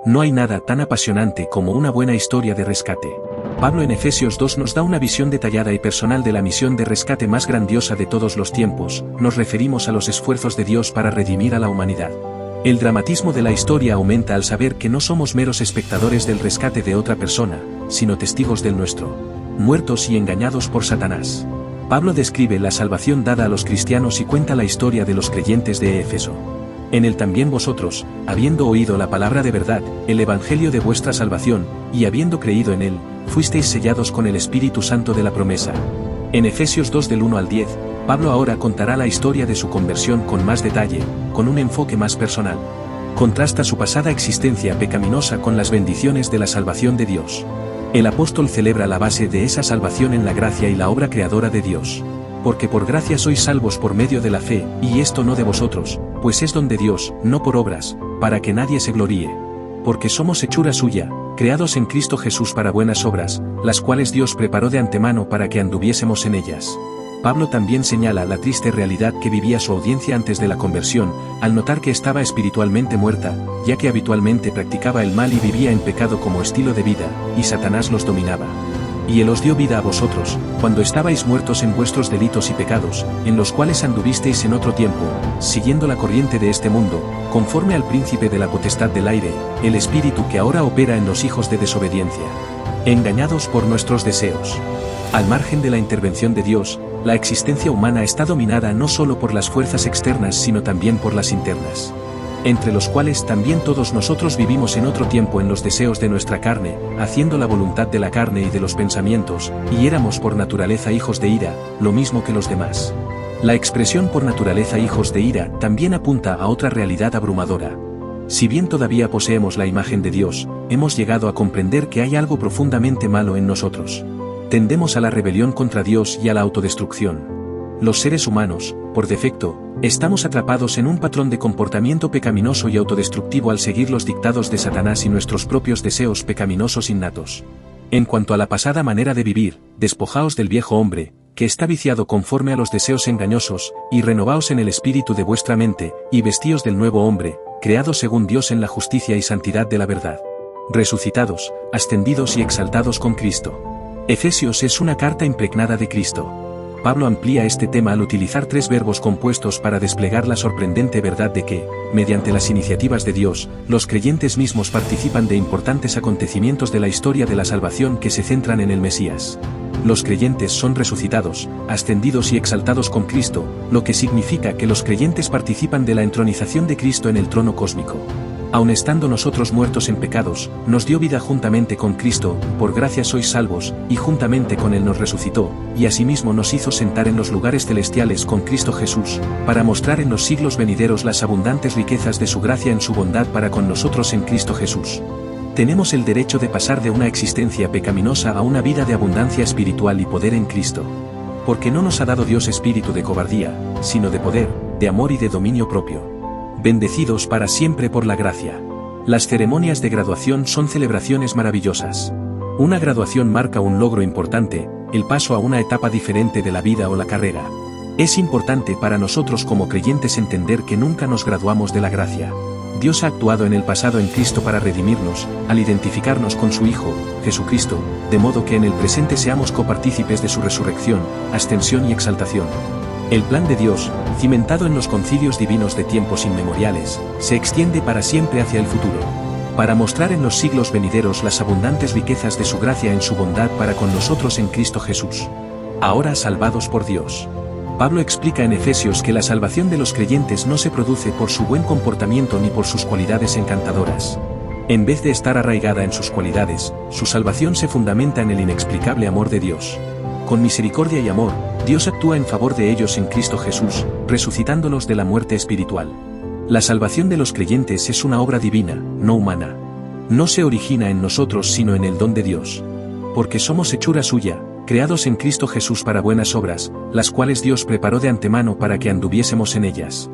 No hay nada tan apasionante como una buena historia de rescate. Pablo en Efesios 2 nos da una visión detallada y personal de la misión de rescate más grandiosa de todos los tiempos. Nos referimos a los esfuerzos de Dios para redimir a la humanidad. El dramatismo de la historia aumenta al saber que no somos meros espectadores del rescate de otra persona, sino testigos del nuestro. Muertos y engañados por Satanás. Pablo describe la salvación dada a los cristianos y cuenta la historia de los creyentes de Éfeso. En él también vosotros, habiendo oído la palabra de verdad, el evangelio de vuestra salvación, y habiendo creído en él, fuisteis sellados con el Espíritu Santo de la promesa. En Efesios 2 del 1 al 10, Pablo ahora contará la historia de su conversión con más detalle, con un enfoque más personal. Contrasta su pasada existencia pecaminosa con las bendiciones de la salvación de Dios. El apóstol celebra la base de esa salvación en la gracia y la obra creadora de Dios. Porque por gracia sois salvos por medio de la fe, y esto no de vosotros, pues es don de Dios, no por obras, para que nadie se gloríe. Porque somos hechura suya, creados en Cristo Jesús para buenas obras, las cuales Dios preparó de antemano para que anduviésemos en ellas. Pablo también señala la triste realidad que vivía su audiencia antes de la conversión, al notar que estaba espiritualmente muerta, ya que habitualmente practicaba el mal y vivía en pecado como estilo de vida, y Satanás los dominaba. Y Él os dio vida a vosotros, cuando estabais muertos en vuestros delitos y pecados, en los cuales anduvisteis en otro tiempo, siguiendo la corriente de este mundo, conforme al príncipe de la potestad del aire, el espíritu que ahora opera en los hijos de desobediencia. Engañados por nuestros deseos. Al margen de la intervención de Dios, la existencia humana está dominada no solo por las fuerzas externas sino también por las internas. Entre los cuales también todos nosotros vivimos en otro tiempo en los deseos de nuestra carne, haciendo la voluntad de la carne y de los pensamientos, y éramos por naturaleza hijos de ira, lo mismo que los demás. La expresión por naturaleza hijos de ira también apunta a otra realidad abrumadora. Si bien todavía poseemos la imagen de Dios, hemos llegado a comprender que hay algo profundamente malo en nosotros. Tendemos a la rebelión contra Dios y a la autodestrucción. Los seres humanos, por defecto, estamos atrapados en un patrón de comportamiento pecaminoso y autodestructivo al seguir los dictados de Satanás y nuestros propios deseos pecaminosos innatos. En cuanto a la pasada manera de vivir, despojaos del viejo hombre, que está viciado conforme a los deseos engañosos, y renovaos en el espíritu de vuestra mente, y vestíos del nuevo hombre, creado según Dios en la justicia y santidad de la verdad. Resucitados, ascendidos y exaltados con Cristo. Efesios es una carta impregnada de Cristo. Pablo amplía este tema al utilizar tres verbos compuestos para desplegar la sorprendente verdad de que, mediante las iniciativas de Dios, los creyentes mismos participan de importantes acontecimientos de la historia de la salvación que se centran en el Mesías. Los creyentes son resucitados, ascendidos y exaltados con Cristo, lo que significa que los creyentes participan de la entronización de Cristo en el trono cósmico. Aun estando nosotros muertos en pecados, nos dio vida juntamente con Cristo, por gracia sois salvos, y juntamente con Él nos resucitó, y asimismo nos hizo sentar en los lugares celestiales con Cristo Jesús, para mostrar en los siglos venideros las abundantes riquezas de su gracia en su bondad para con nosotros en Cristo Jesús. Tenemos el derecho de pasar de una existencia pecaminosa a una vida de abundancia espiritual y poder en Cristo. Porque no nos ha dado Dios espíritu de cobardía, sino de poder, de amor y de dominio propio. Bendecidos para siempre por la gracia. Las ceremonias de graduación son celebraciones maravillosas. Una graduación marca un logro importante, el paso a una etapa diferente de la vida o la carrera. Es importante para nosotros como creyentes entender que nunca nos graduamos de la gracia. Dios ha actuado en el pasado en Cristo para redimirnos, al identificarnos con su Hijo, Jesucristo, de modo que en el presente seamos copartícipes de su resurrección, ascensión y exaltación. El plan de Dios, cimentado en los concilios divinos de tiempos inmemoriales, se extiende para siempre hacia el futuro, para mostrar en los siglos venideros las abundantes riquezas de su gracia en su bondad para con nosotros en Cristo Jesús. Ahora salvados por Dios. Pablo explica en Efesios que la salvación de los creyentes no se produce por su buen comportamiento ni por sus cualidades encantadoras. En vez de estar arraigada en sus cualidades, su salvación se fundamenta en el inexplicable amor de Dios. Con misericordia y amor, Dios actúa en favor de ellos en Cristo Jesús, resucitándolos de la muerte espiritual. La salvación de los creyentes es una obra divina, no humana. No se origina en nosotros sino en el don de Dios. Porque somos hechura suya, creados en Cristo Jesús para buenas obras, las cuales Dios preparó de antemano para que anduviésemos en ellas.